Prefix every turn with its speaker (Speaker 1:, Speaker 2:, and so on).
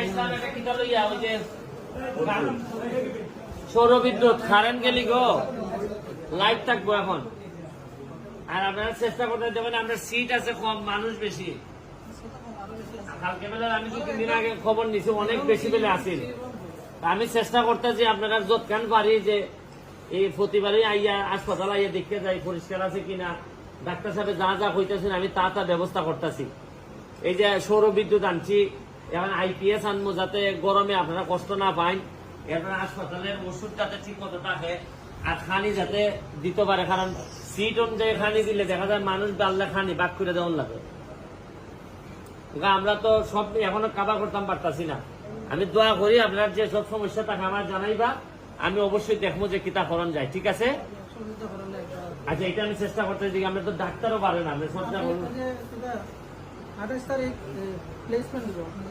Speaker 1: আইসলাম একটা কিতা লইয়া ওই যে সৌরবিদ্যুৎ কারেন্ট গেলি গো লাইট থাকবো এখন। আর আপনারা চেষ্টা করতে দেবেন, আমরা সিট আছে কম, মানুষ বেশি। কালকে বেলা আমি 2-3 দিন আগে খবর নিছি অনেক বেশি বেলে আসিল। আমি চেষ্টা করতেছি আপনারা যতখান পারি যে এই প্রতিবারই আইয়া হাসপাতাল আইয়া দেখতে যাই পরিষ্কার আছে কিনা, ডাক্তার সাহেব যা যা হইতেছেন আমি তা ব্যবস্থা করতেছি। এই যে সৌর বিদ্যুৎ আনছি, এখন আইপিএস আনবো যাতে গরমে আপনারা কষ্ট না পান, এরপরে হাসপাতালের ওষুধ যাতে ঠিক মতো থাকে, আর খানি যাতে দিতে পারে, কারণ সিট অনুযায়ী খানি দিলে দেখা যায় মানুষ ডাল্লা খানি বাক করে দেওয়ার লাগে। আমরা তো সব এখনো কাবা করতাম পারতাছি না। আমি দোয়া করি আপনার যে সব সমস্যা থাকে আমার জানাইবা, আমি অবশ্যই দেখবো যে কিতা করণ যায়। ঠিক আছে? আচ্ছা, এটা আমি চেষ্টা করতে দিই। আমরা তো ডাক্তারও পারে না, আমরা চেষ্টা করবো।
Speaker 2: 28 তারিখ প্লেসমেন্ট দিব।